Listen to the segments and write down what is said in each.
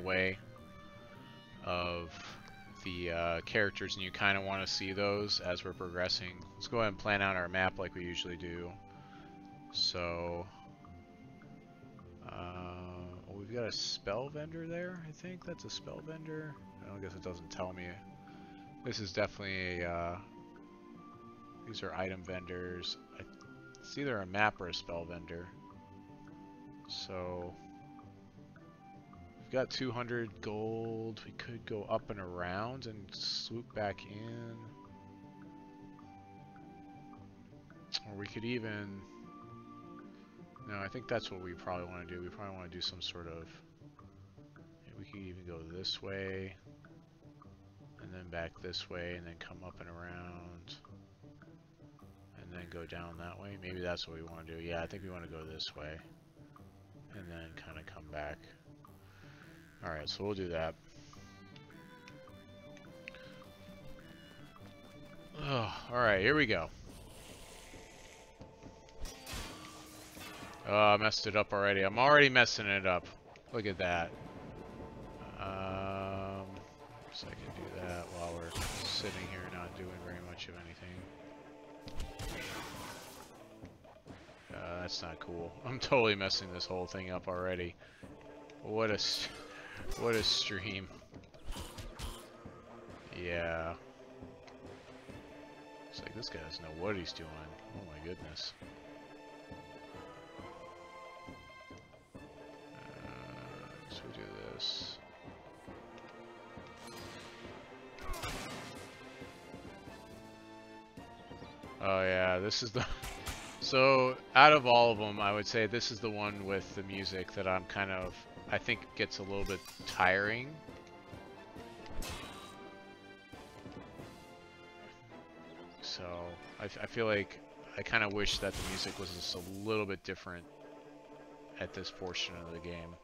way of the characters, and you kind of want to see those as we're progressing. Let's go ahead and plan out our map like we usually do. So, we've got a spell vendor there. I think that's a spell vendor. I guess it doesn't tell me. This is definitely a, these are item vendors. It's either a map or a spell vendor. So, we've got 200 gold. We could go up and around and swoop back in. Or we could even... No, I think that's what we probably want to do. We probably want to do some sort of... We could even go this way. And then back this way, and then come up and around. And then go down that way. Maybe that's what we want to do. Yeah, I think we want to go this way. And then kind of come back. Alright, so we'll do that. Oh, alright, here we go. Oh, I messed it up already. I'm already messing it up. Look at that. So I can do that while we're sitting here not doing very much of anything. That's not cool. I'm totally messing this whole thing up already. What a stream. Yeah. It's like this guy doesn't know what he's doing. Oh my goodness. So we do this. Oh yeah, this is the... So, out of all of them, I would say this is the one with the music that I'm kind of... I think gets a little bit tiring. So, I feel like I kind of wish that the music was just a little bit different at this portion of the game.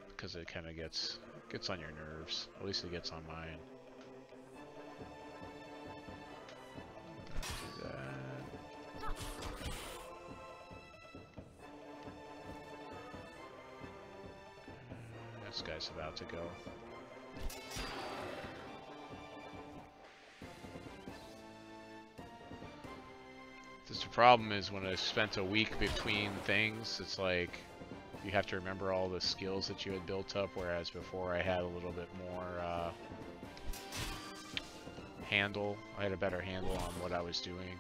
Because it kind of gets on your nerves. At least it gets on mine. Do that. This guy's about to go. Just the problem is when I spent a week between things, it's like you have to remember all the skills that you had built up, whereas before I had a little bit more handle. I had a better handle on what I was doing.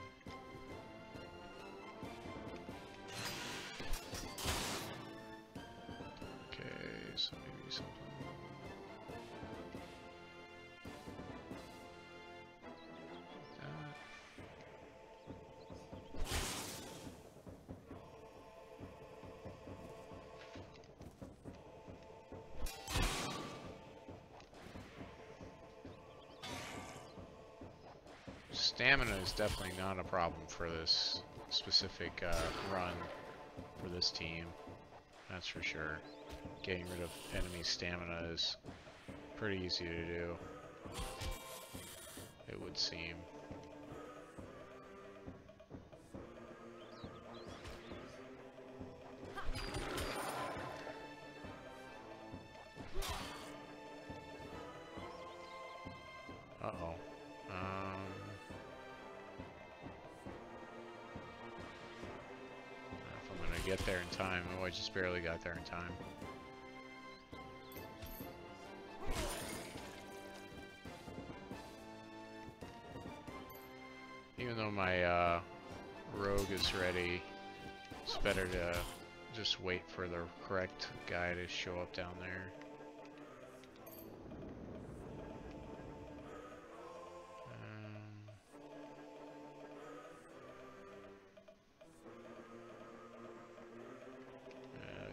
Okay, so maybe something. Stamina is definitely not a problem for this specific run for this team. That's for sure. Getting rid of enemy stamina is pretty easy to do, it would seem. Uh-oh. Get there in time. Oh, I just barely got there in time. Even though my rogue is ready, it's better to just wait for the correct guy to show up down there.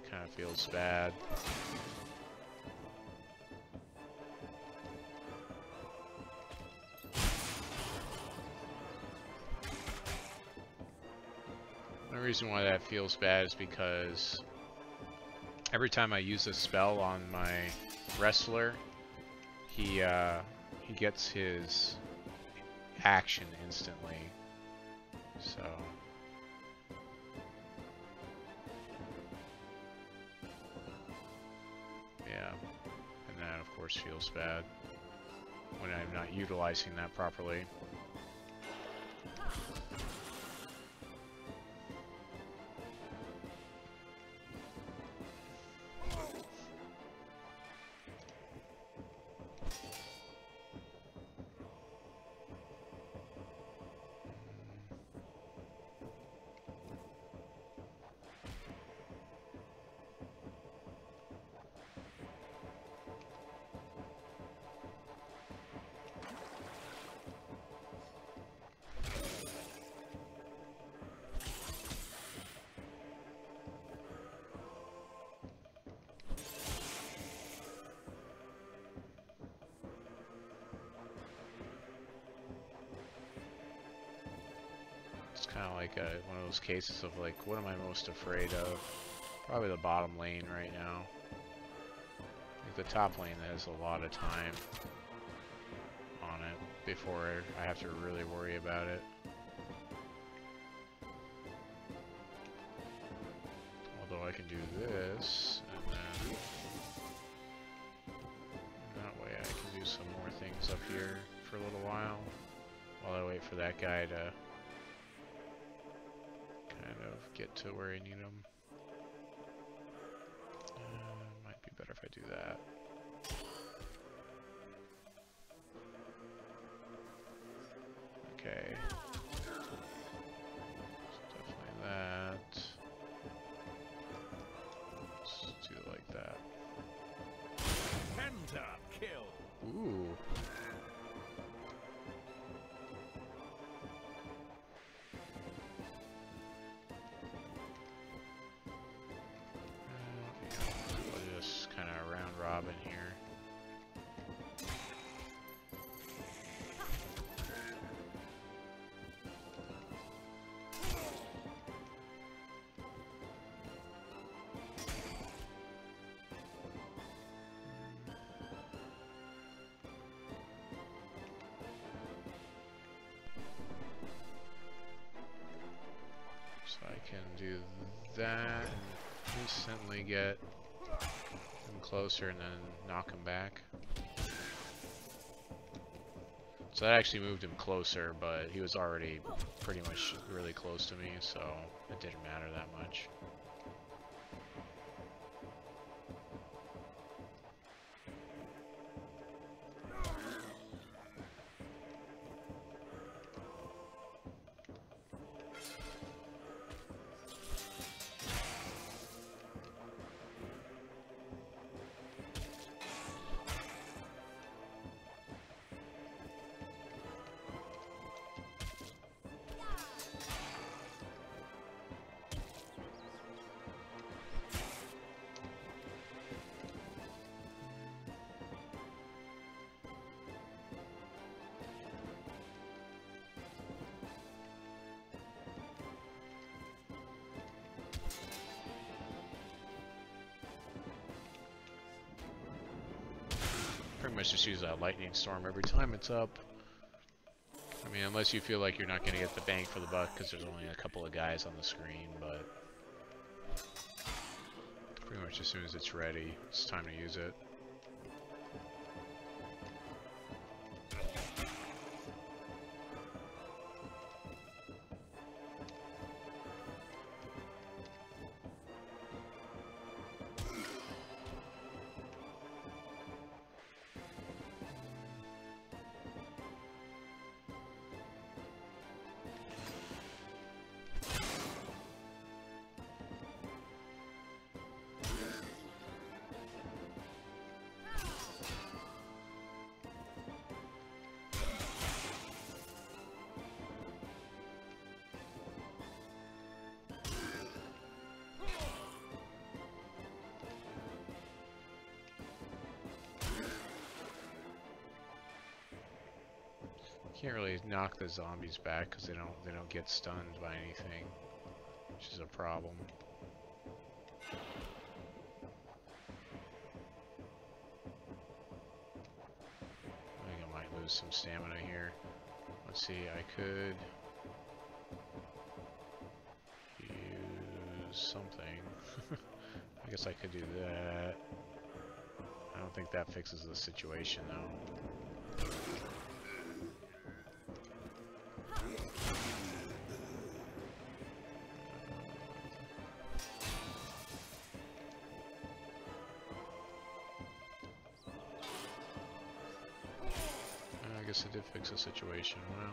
Kind of feels bad. The reason why that feels bad is because every time I use a spell on my wrestler, he gets his action instantly. So And that, of course, feels bad when I'm not utilizing that properly. It's kind of like one of those cases of like, what am I most afraid of? Probably the bottom lane right now. Like the top lane has a lot of time on it before I have to really worry about it. Although I can do this, and then that way I can do some more things up here for a little while I wait for that guy to kind of get to where I need him. Might be better if I do that. Okay. So definitely that. Let's do it like that. Penta kill. Ooh. I'll just kind of round robin here. So I can do that and instantly get him closer and then knock him back. So that actually moved him closer, but he was already pretty much really close to me, so it didn't matter that much. Pretty much just use that lightning storm every time it's up. I mean, unless you feel like you're not going to get the bang for the buck because there's only a couple of guys on the screen, but pretty much as soon as it's ready, it's time to use it. Can't really knock the zombies back because they don't get stunned by anything, which is a problem. I think I might lose some stamina here. Let's see, I could use something. I guess I could do that. I don't think that fixes the situation though. I guess it did fix the situation. Wow.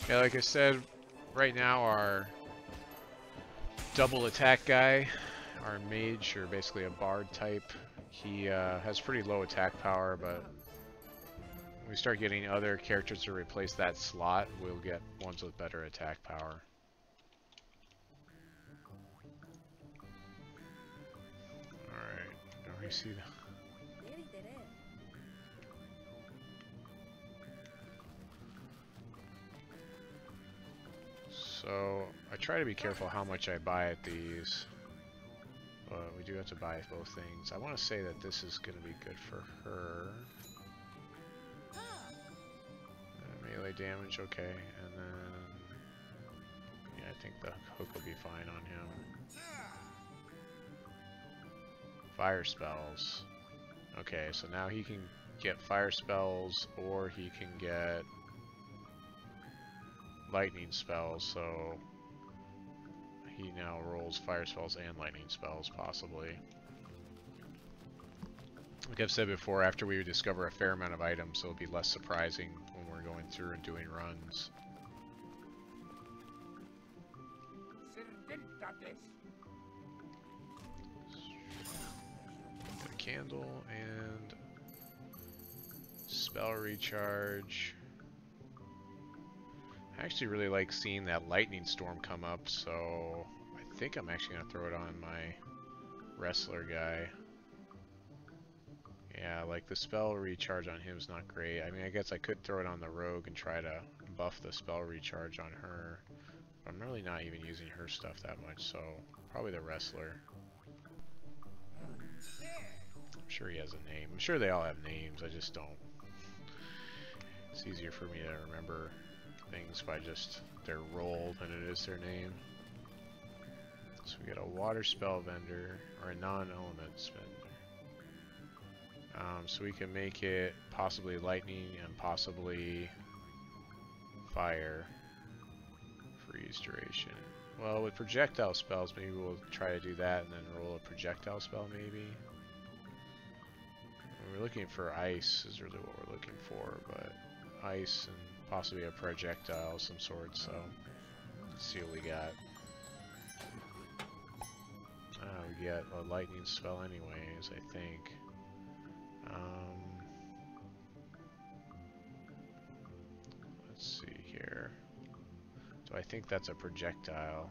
Yeah, like I said, right now our double attack guy, our mage, or basically a bard type, he has pretty low attack power, but when we start getting other characters to replace that slot, we'll get ones with better attack power. Alright, now we see that. So, I try to be careful how much I buy at these, but we do have to buy both things. I want to say that this is going to be good for her. Melee damage, okay, and then, yeah, I think the hook will be fine on him. Fire spells. Okay, so now he can get fire spells, or he can get lightning spells, so he now rolls fire spells and lightning spells, possibly. Like I've said before, after we discover a fair amount of items, it'll be less surprising when we're going through and doing runs. Get a candle and spell recharge. I actually really like seeing that lightning storm come up, so I think I'm actually going to throw it on my wrestler guy. Yeah, like the spell recharge on him is not great. I mean, I guess I could throw it on the rogue and try to buff the spell recharge on her. But I'm really not even using her stuff that much, so probably the wrestler. I'm sure he has a name. I'm sure they all have names, I just don't. It's easier for me to remember things by just their role than it is their name. So we got a water spell vendor, or a non-element vendor. So we can make it possibly lightning and possibly fire. Freeze duration. Well, with projectile spells, maybe we'll try to do that and then roll a projectile spell, maybe. We're looking for ice is really what we're looking for, but ice and possibly a projectile of some sort, so let's see what we got. We get a lightning spell anyways, I think. Let's see here. So I think that's a projectile.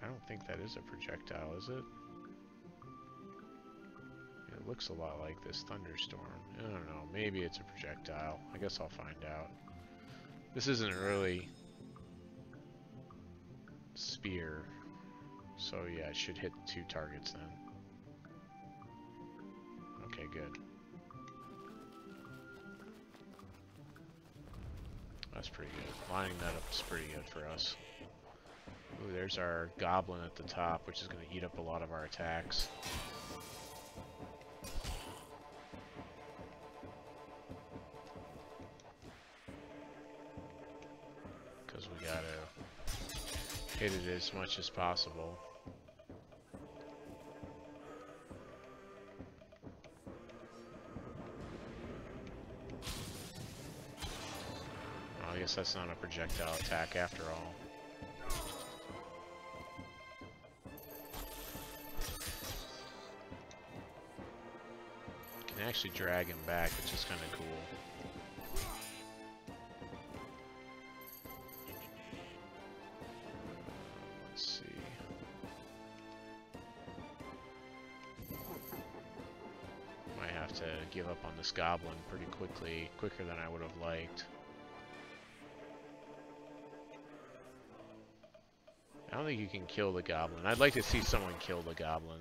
I don't think that is a projectile, is it? It looks a lot like this thunderstorm. I don't know, maybe it's a projectile. I guess I'll find out. This isn't really spear, so yeah, it should hit 2 targets then. Okay, good. That's pretty good. Lining that up is pretty good for us. Ooh, there's our goblin at the top, which is going to eat up a lot of our attacks. Because we got to hit it as much as possible. I guess that's not a projectile attack after all. Can actually drag him back, which is kind of cool. Let's see. have to give up on this goblin pretty quickly, quicker than I would have liked. I don't think you can kill the goblin. I'd like to see someone kill the goblin.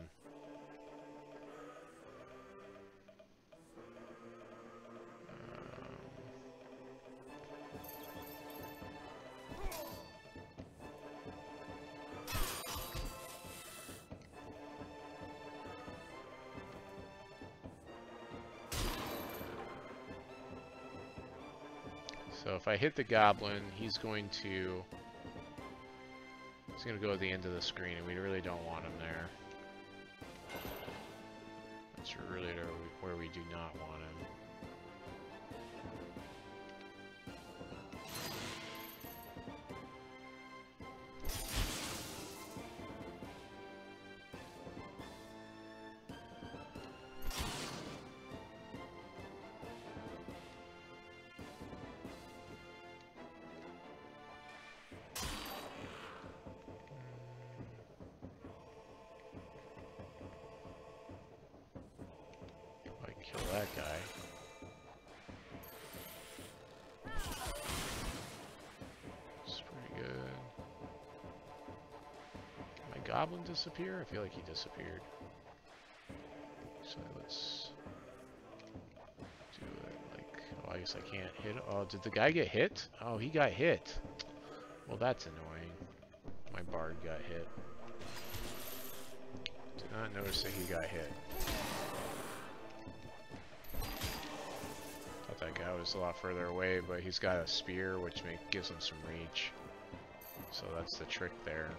So if I hit the goblin, he's going to go to the end of the screen, and we really don't want him there. That's really where we do not want him. Kill that guy. It's pretty good. Did my goblin disappear? I feel like he disappeared. So let's do it like... Oh, I guess I can't hit... Oh, did the guy get hit? Oh, he got hit. Well, that's annoying. My bard got hit. Did not notice that he got hit. That guy was a lot further away, but he's got a spear, which gives him some reach. So that's the trick there.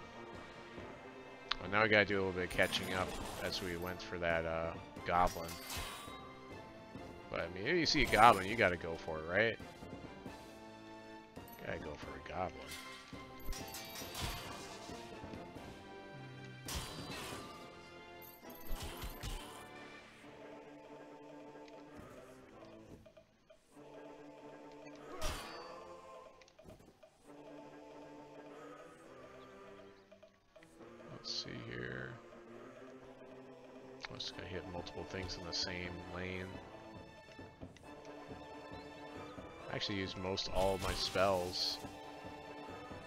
Well, now we gotta do a little bit of catching up as we went for that goblin. But I mean, if you see a goblin, you gotta go for it, right? Gotta go for a goblin. Let's see here. I'm just gonna hit multiple things in the same lane. I actually used all of my spells,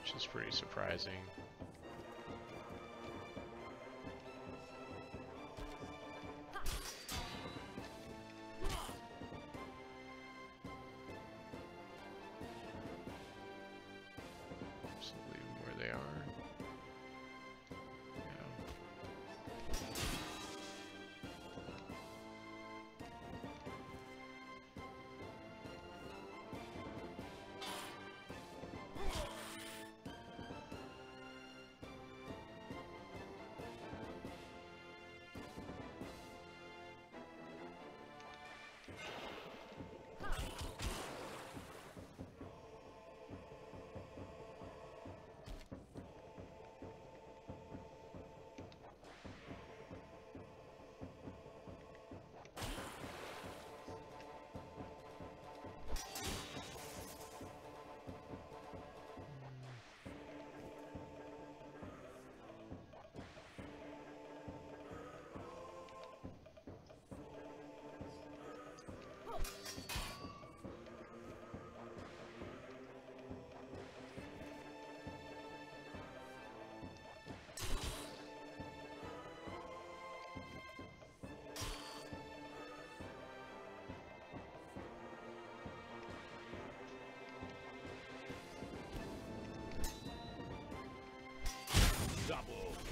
which is pretty surprising. Just leave them where they are.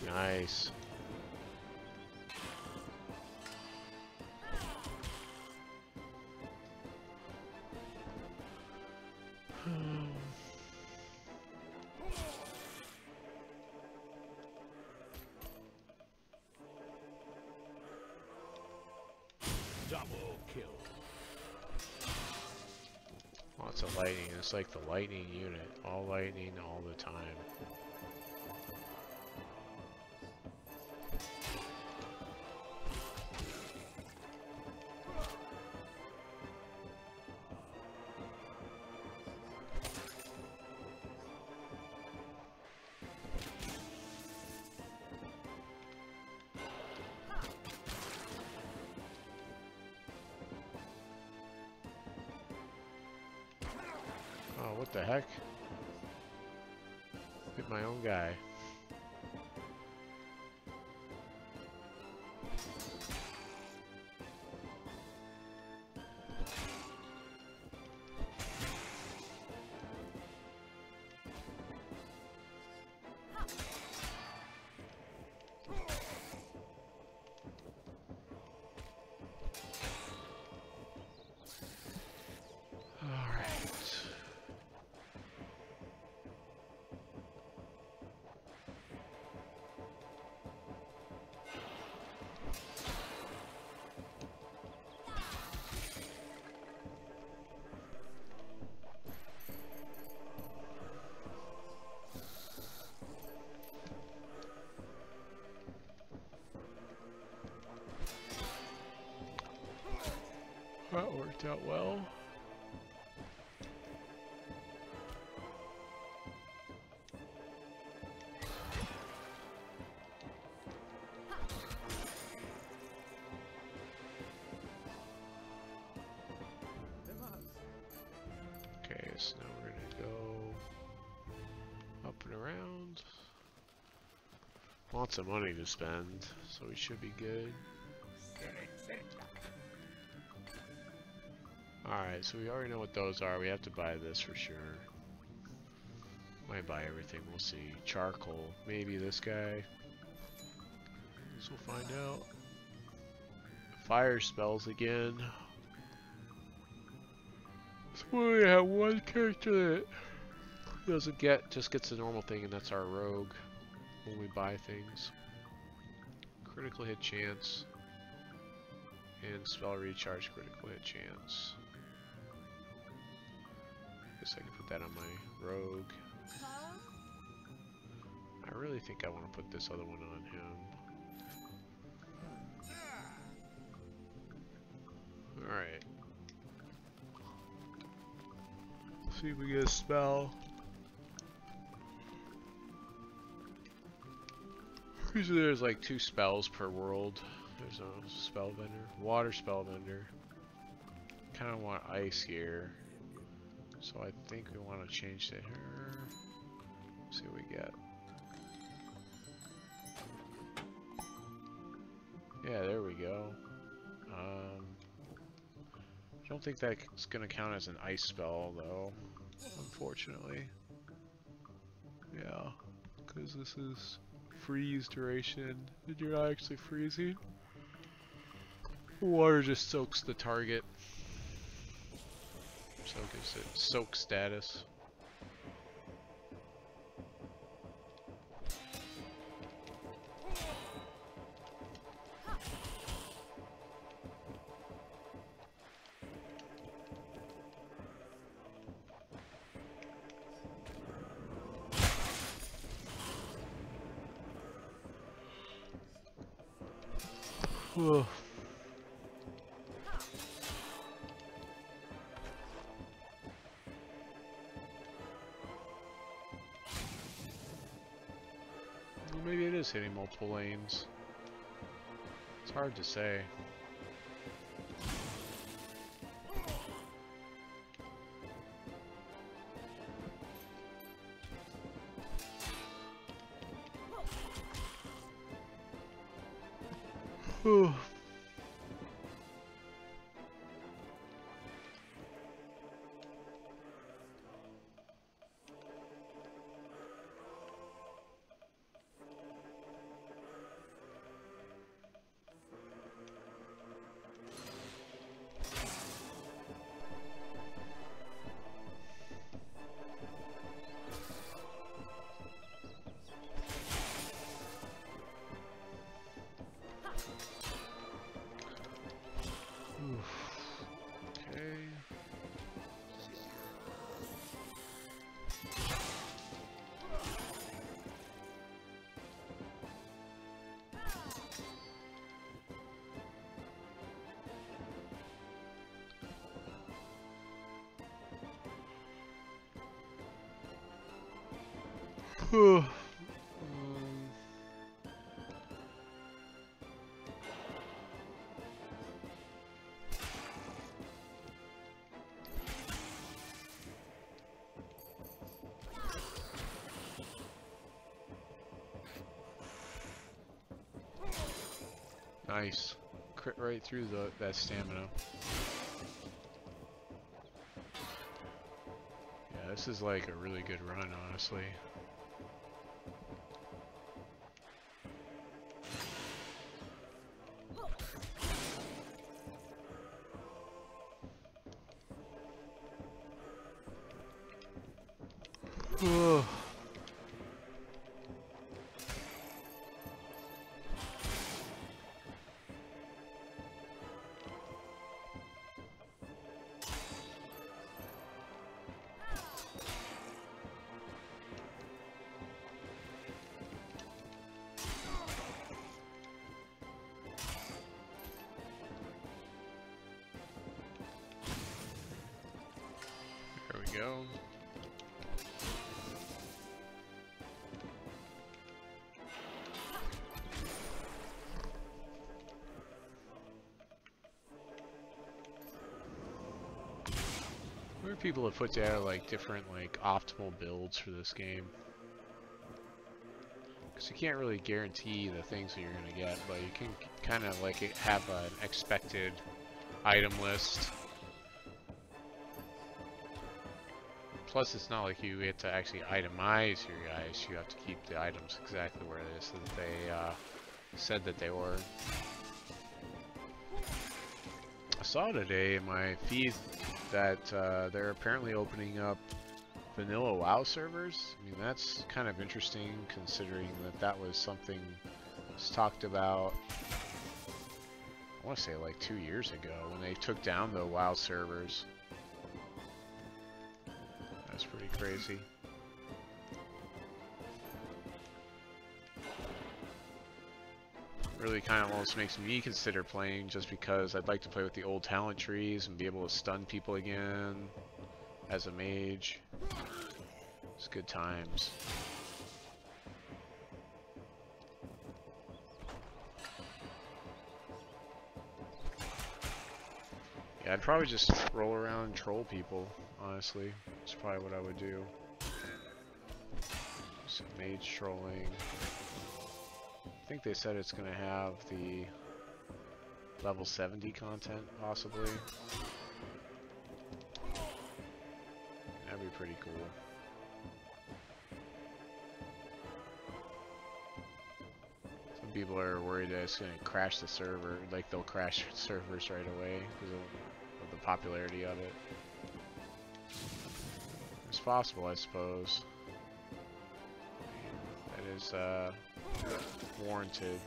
Nice. Double kill. Lots of lightning. It's like the lightning unit. All lightning all the time. what the heck? Hit my own guy. That worked out well. Okay, so now we're gonna go up and around. Lots of money to spend, so we should be good. Alright, so we already know what those are. We have to buy this for sure. Might buy everything, we'll see. Charcoal, maybe this guy. Guess we'll find out. Fire spells again. So we have one character that doesn't get, just gets the normal thing, and that's our rogue when we buy things. Critical hit chance. And spell recharge critical hit chance. Guess I can put that on my rogue. I really think I want to put this other one on him. Alright. See if we get a spell. Usually there's like 2 spells per world. There's a spell vendor. Water spell vendor. Kinda want ice here. So I think we want to change to her. See what we get. Yeah, there we go. I don't think that's gonna count as an ice spell though, unfortunately. Yeah, because this is freeze duration, and you're not actually freezing. Water just soaks the target. So it gives it soak status. Whew. Maybe it is hitting multiple lanes. It's hard to say. Whew. Okay. Whew. Nice. Crit right through that stamina. Yeah, this is like a really good run, honestly. Ugh. There we go. Where people have put together like different like optimal builds for this game. Because you can't really guarantee the things that you're going to get, but you can kind of like have an expected item list. Plus, it's not like you get to actually itemize your guys. You have to keep the items exactly where it is so that they said that they were. I saw today in my feed that they're apparently opening up vanilla WoW servers. I mean, that's kind of interesting considering that that was something that was talked about, I want to say like 2 years ago when they took down the WoW servers. That's pretty crazy. Really kind of almost makes me consider playing just because I'd like to play with the old talent trees and be able to stun people again as a mage. It's good times. Yeah, I'd probably just roll around and troll people, honestly. That's probably what I would do. Some mage trolling. I think they said it's going to have the level 70 content, possibly. That'd be pretty cool. Some people are worried that it's going to crash the server, like they'll crash servers right away because of the popularity of it. It's possible, I suppose. That is warranted.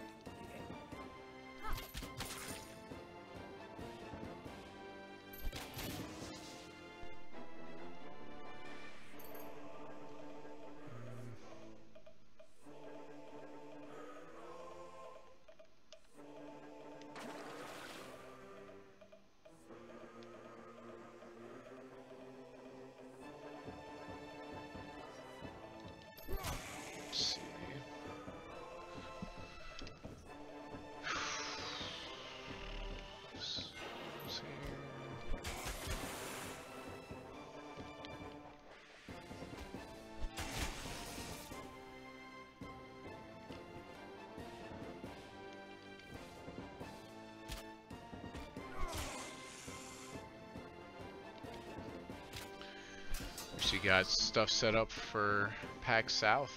Actually got stuff set up for PAX South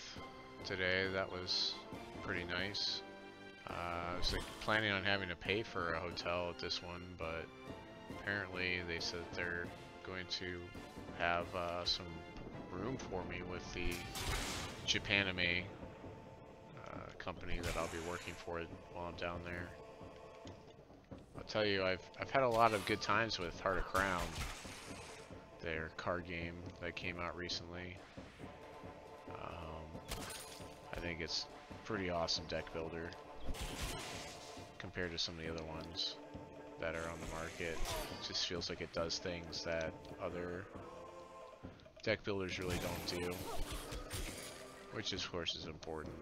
today. That was pretty nice. I was like planning on having to pay for a hotel at this one, but apparently they said they're going to have some room for me with the Japanime company that I'll be working for while I'm down there. I'll tell you, I've had a lot of good times with Heart of Crown, their card game that came out recently. I think it's pretty awesome deck builder compared to some of the other ones that are on the market. It just feels like it does things that other deck builders really don't do, which of course is important.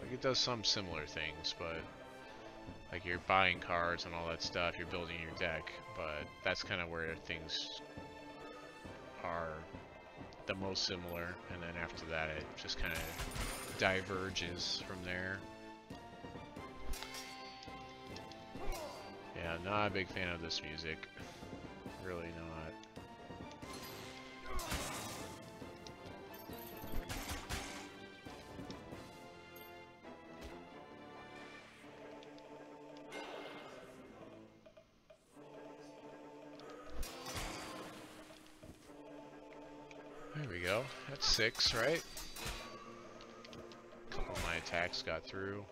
Like, it does some similar things, but like you're buying cards and all that stuff, you're building your deck, but that's kind of where things are the most similar, and then after that it just kind of diverges from there. Yeah, not a big fan of this music. Really not. There we go. That's 6, right? A couple of my attacks got through.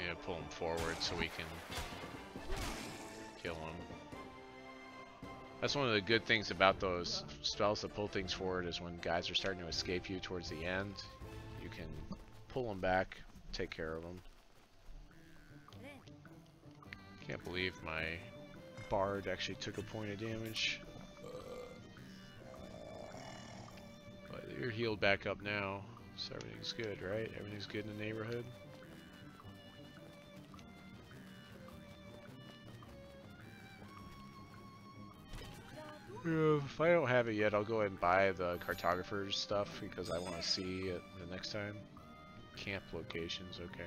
Yeah, pull him forward so we can kill him. That's one of the good things about those spells that pull things forward is when guys are starting to escape you towards the end, you can pull them back, take care of them. Can't believe my bard actually took a point of damage. But you're healed back up now, so everything's good, right? Everything's good in the neighborhood. If I don't have it yet, I'll go ahead and buy the cartographer's stuff because I want to see it the next time. Camp locations, okay.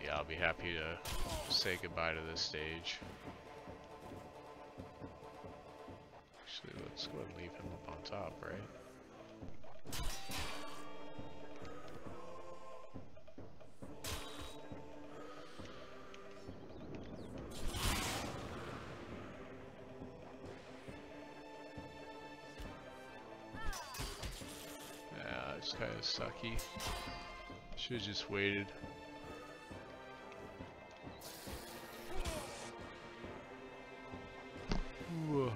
Yeah, I'll be happy to say goodbye to this stage. Actually, let's go ahead and leave him up on top, right? Yeah, it's kind of sucky. Should've just waited. Ooh.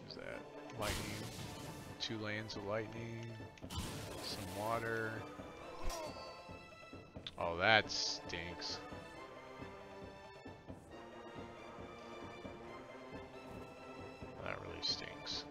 Is that lightning? 2 lanes of lightning, some water. Oh, that stinks. That really stinks.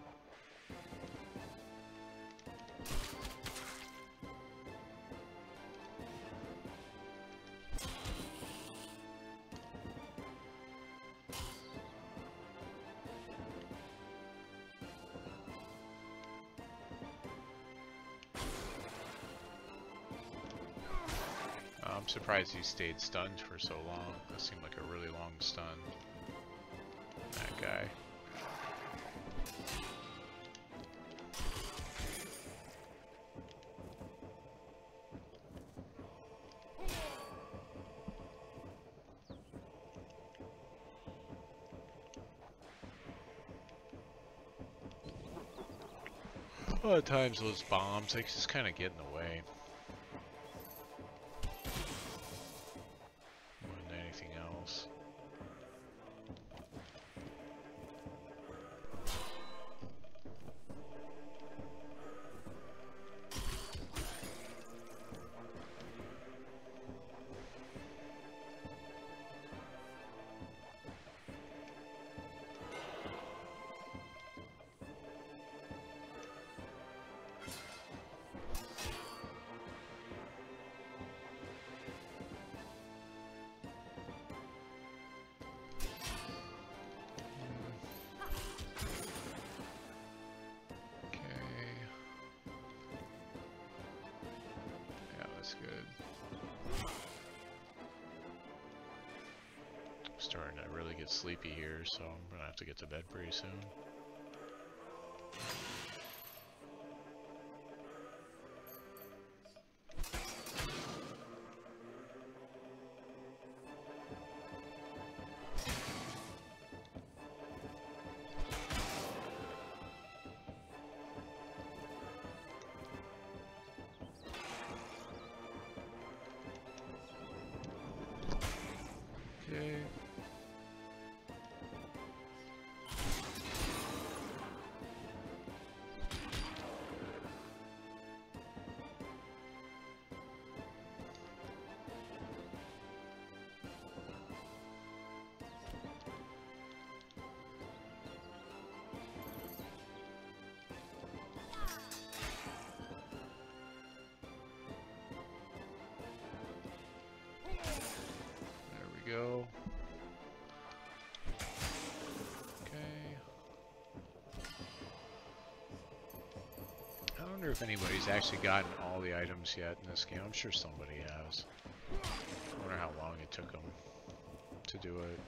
I'm surprised he stayed stunned for so long. That seemed like a really long stun. That guy. A lot of times those bombs, they just kind of get in the way. More than anything else. Good. I'm starting to really get sleepy here, so I'm gonna have to get to bed pretty soon. go. Okay. I wonder if anybody's actually gotten all the items yet in this game. I'm sure somebody has. I wonder how long it took them to do it.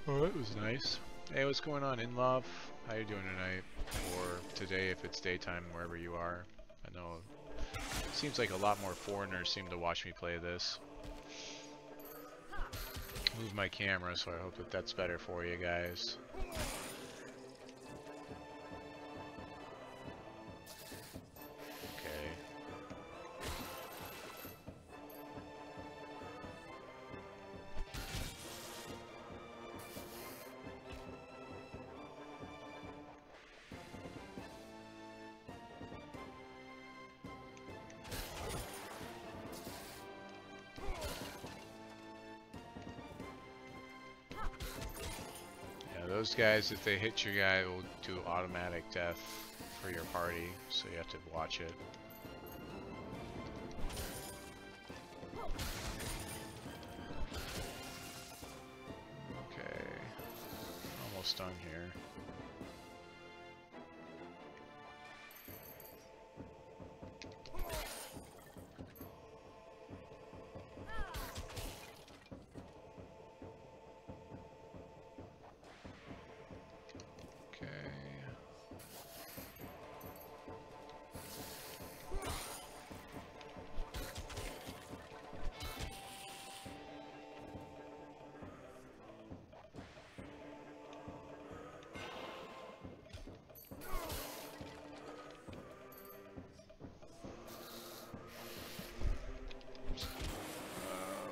Oh, that was nice. Hey, what's going on, Inlove? How you doing tonight? Or today, if it's daytime, wherever you are. I know it seems like a lot more foreigners seem to watch me play this. Move my camera, so I hope that that's better for you guys. Those guys, if they hit your guy, will do automatic death for your party, so you have to watch it. Okay, almost done here.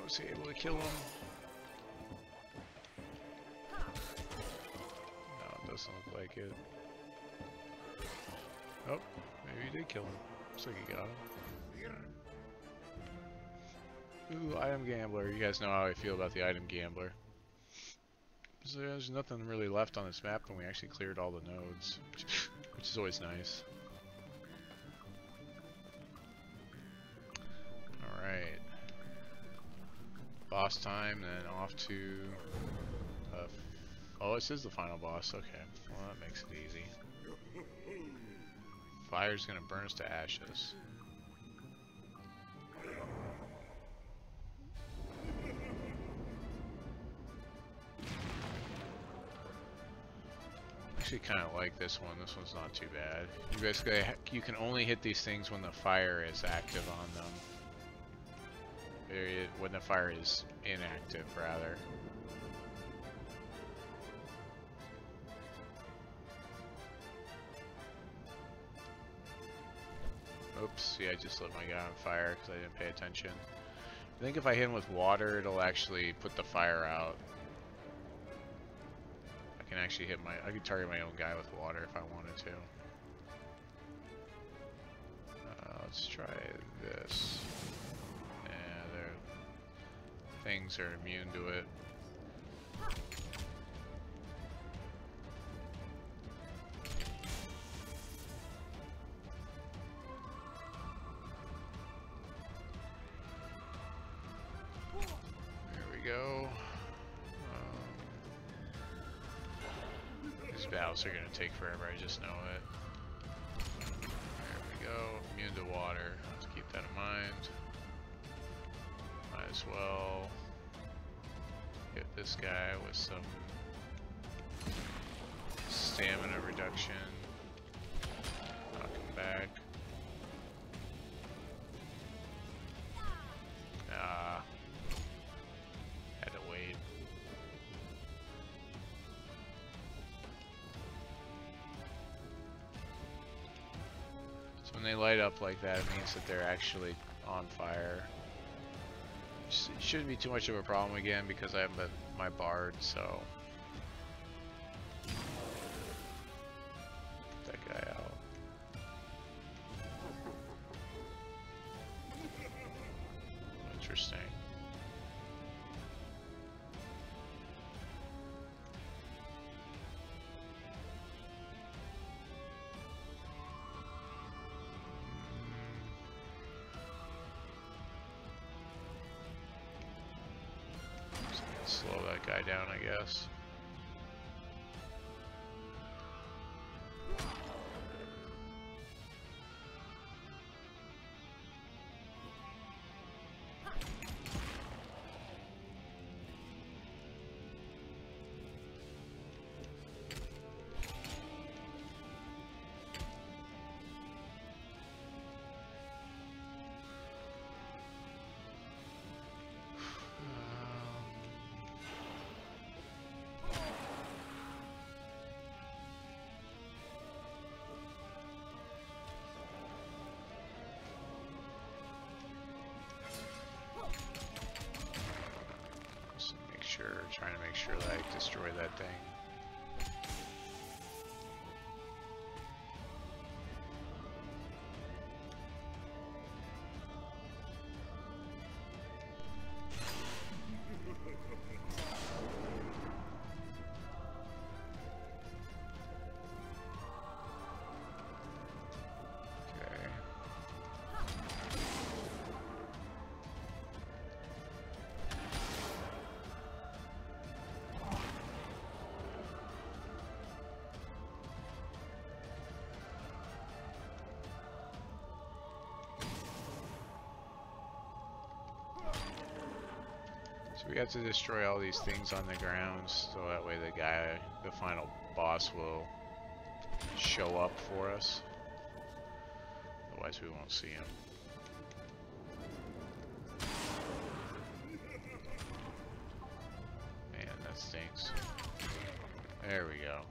Was he able to kill him? No, it doesn't look like it. Oh, maybe he did kill him. Looks like he got him. Ooh, item gambler. You guys know how I feel about the item gambler. So there's nothing really left on this map, and we actually cleared all the nodes, which is always nice. Alright. Boss time, then off to... oh, this is the final boss. Okay, well that makes it easy. Fire's gonna burn us to ashes. Actually kind of like this one. This one's not too bad. You basically, you can only hit these things when the fire is active on them. Period. When the fire is inactive, rather. Oops, yeah, I just lit my guy on fire because I didn't pay attention. I think if I hit him with water, it'll actually put the fire out. I can actually hit I could target my own guy with water if I wanted to. Let's try this. Things are immune to it. There we go. These battles are going to take forever, I just know it. There we go. Immune to water. Let's keep that in mind. Might as well get this guy with some stamina reduction. Knock him back. When they light up like that, it means that they're actually on fire. It shouldn't be too much of a problem again because I have my bard, so get that guy out. Interesting. Slow that guy down, I guess. Trying to make sure that I destroy that thing. So we have to destroy all these things on the ground, so that way the final boss will show up for us. Otherwise we won't see him. Man, that stinks. There we go.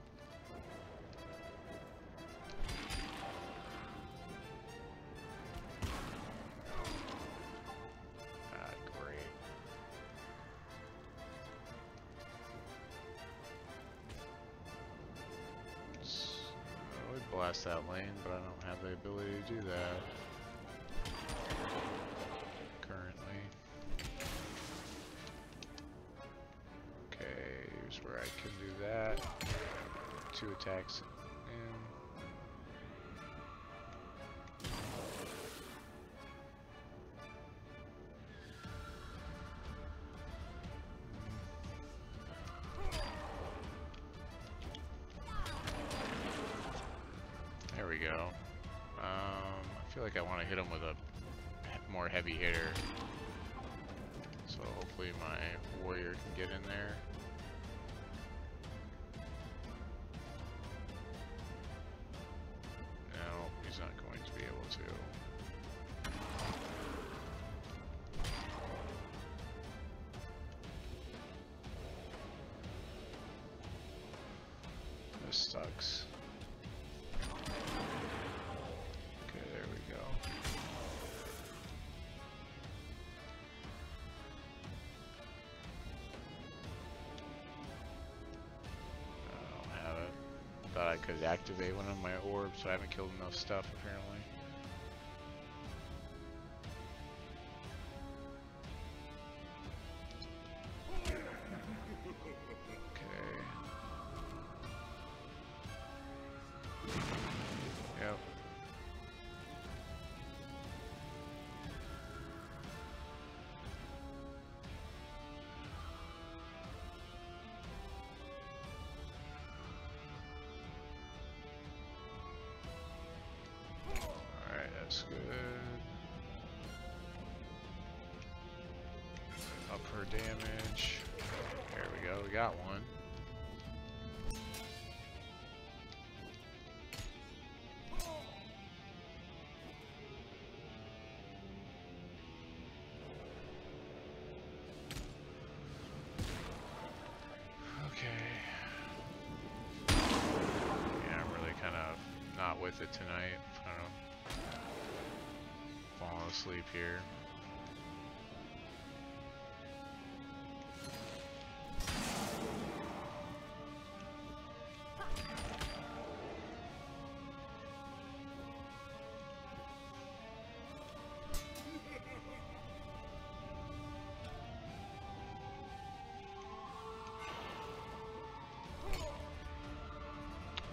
Blast that lane, but I don't have the ability to do that currently. Okay, here's where I can do that. 2 attacks in. There we go. I feel like I want to hit him with a more heavy hitter. So hopefully my warrior can get in there. No, he's not going to be able to. This sucks. Thought I could activate one of my orbs, so I haven't killed enough stuff apparently. Okay. Yep. That's good. Up her damage. There we go, we got one. Okay. Yeah, I'm really kind of not with it tonight. I don't know. to sleep here.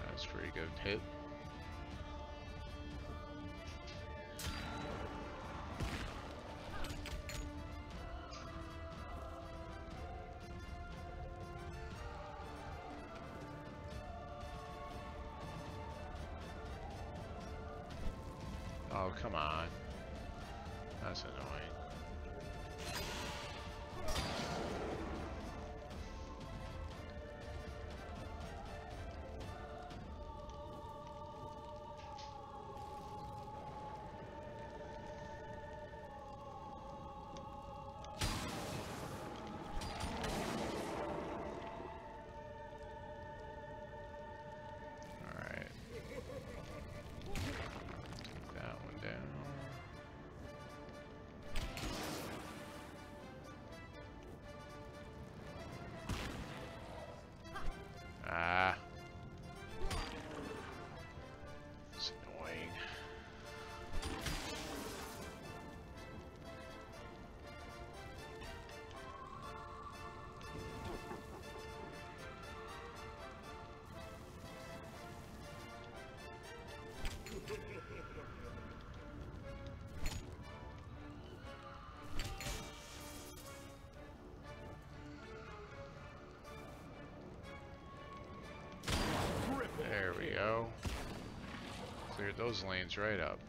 That's a pretty good hit. Oh, come on. That's annoying. Ah. It's annoying. There we go. Cleared those lanes right up.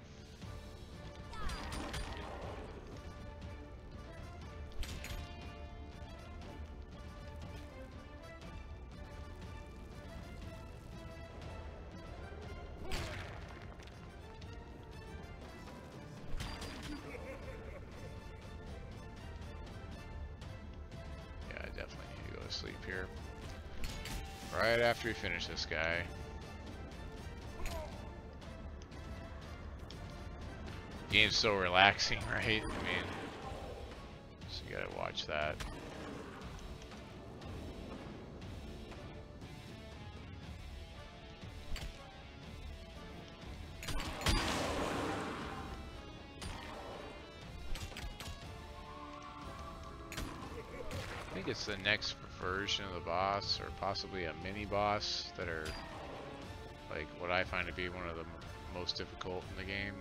Yeah, I definitely need to go to sleep here. Right after we finish this guy. Game's so relaxing, right? I mean, so you gotta watch that. I think it's the next version of the boss, or possibly a mini boss, that are like what I find to be one of the most difficult in the game.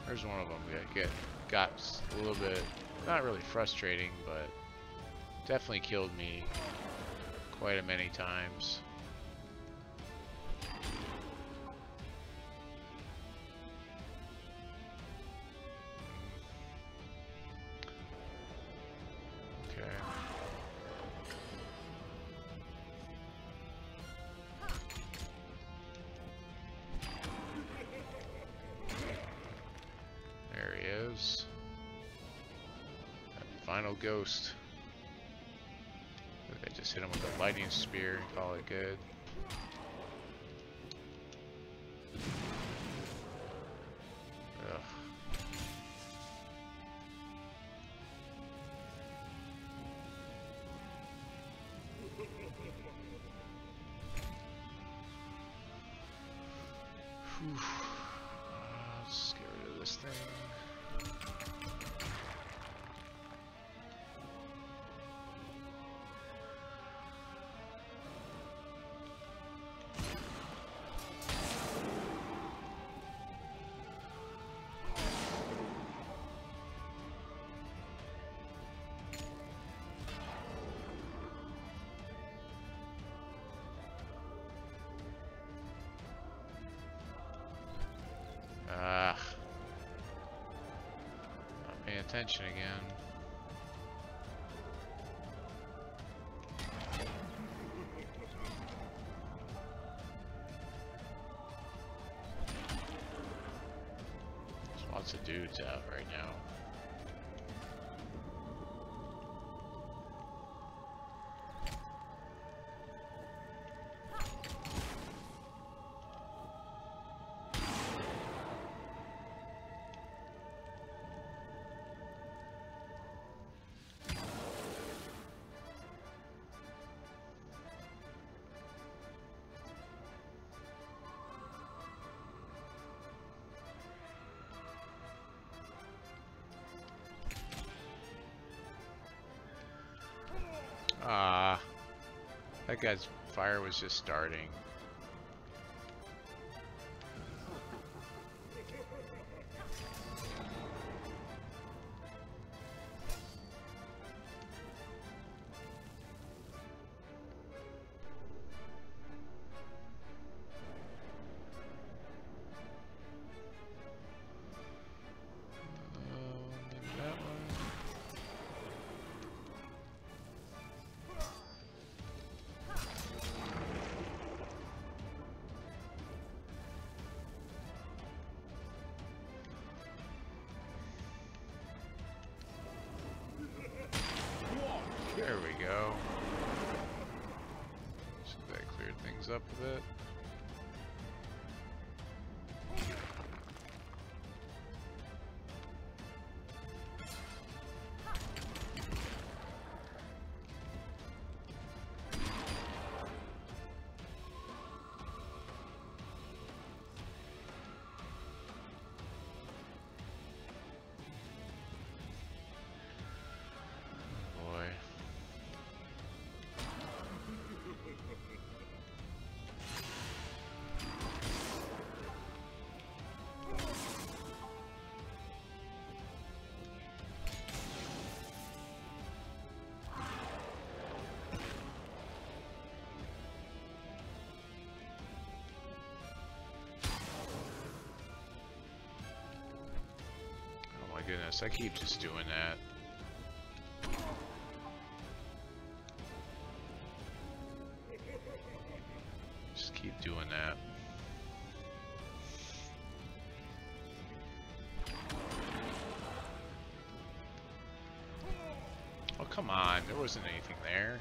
There's one of them that got a little bit, not really frustrating, but definitely killed me quite a many times. Okay. Final ghost. I just hit him with a lightning spear and call it good. Ugh. Whew. Let's get rid of this thing. Not paying attention again. There's lots of dudes out right now. Ah, that guy's fire was just starting. That one. There we go. So that cleared things up a bit. Boy. Oh my goodness, I keep just doing that. Just keep doing that. Oh, come on. There wasn't anything there.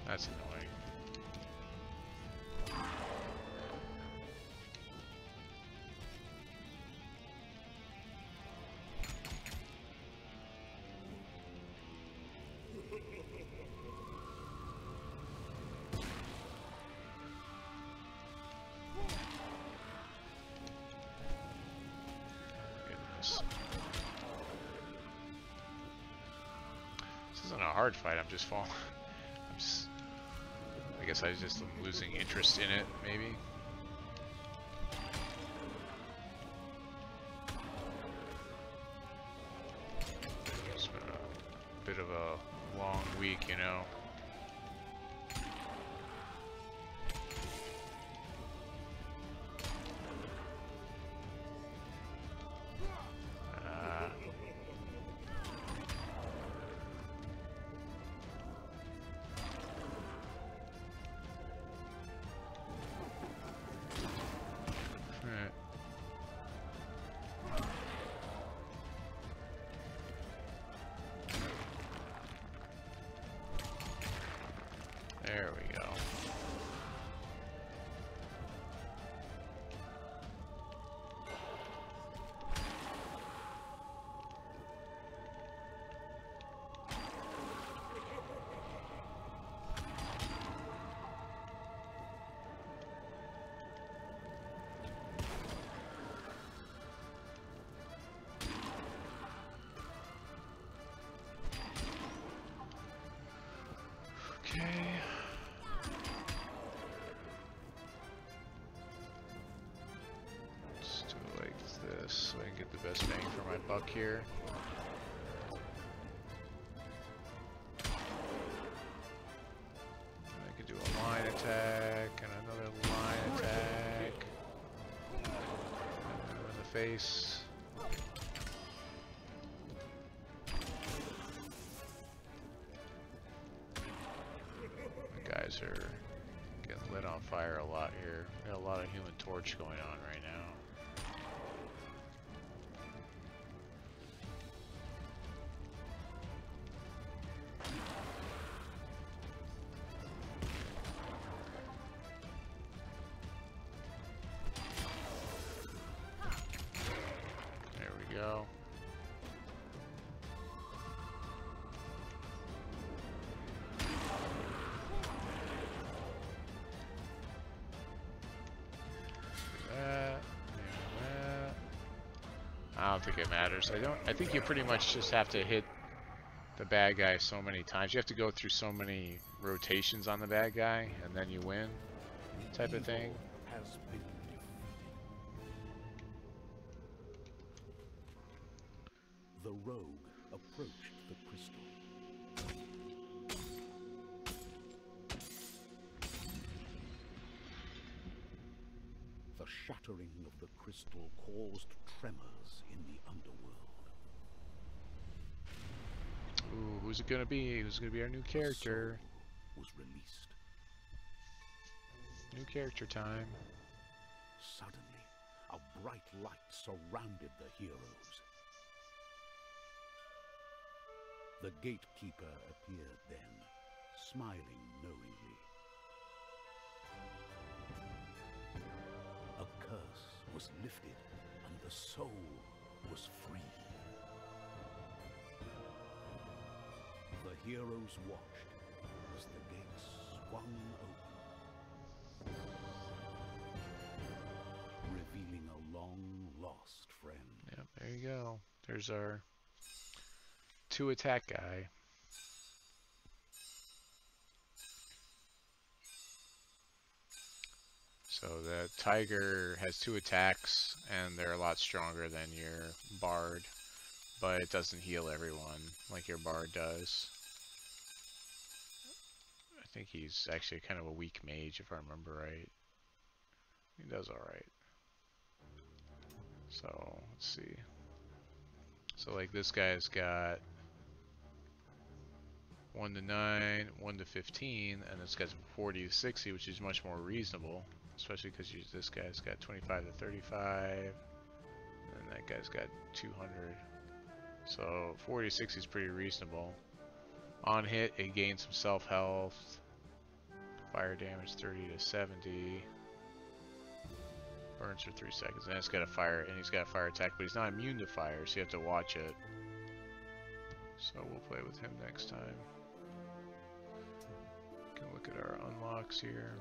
That's annoying. Goodness. This isn't a hard fight, I'm just falling. I guess I just am losing interest in it, maybe. It's been a bit of a long week, you know. There we go. Okay. Let's do it like this so I can get the best bang for my buck here. And I could do a line attack and another line attack. And in the face. Guys are getting lit on fire a lot here. Got a lot of Human Torch going on right now. There we go. I don't think it matters. I think you pretty much just have to hit the bad guy so many times. You have to go through so many rotations on the bad guy, and then you win, type of thing. Has been defeated. The rogue approached the crystal. The shattering of the crystal caused tremors in the underworld. Ooh, who's it gonna be? Who's gonna be our new character? Was released. New character time. Suddenly, a bright light surrounded the heroes. The gatekeeper appeared then, smiling knowingly. A curse was lifted, and the soul was free. The heroes watched as the gates swung open, revealing a long-lost friend. Yep, there you go. There's our 2 attack guy. So the tiger has 2 attacks, and they're a lot stronger than your bard, but it doesn't heal everyone like your bard does. I think he's actually kind of a weak mage, if I remember right. He does alright. So, let's see. So like this guy's got 1 to 9, 1 to 15, and this guy's 40 to 60, which is much more reasonable. Especially because this guy's got 25 to 35, and that guy's got 200. So 40 to 60 is pretty reasonable. On hit, it gains some self-health. Fire damage 30 to 70. Burns for 3 seconds, and it's got a fire, and he's got a fire attack, but he's not immune to fire, so you have to watch it. So we'll play with him next time. Can look at our unlocks here.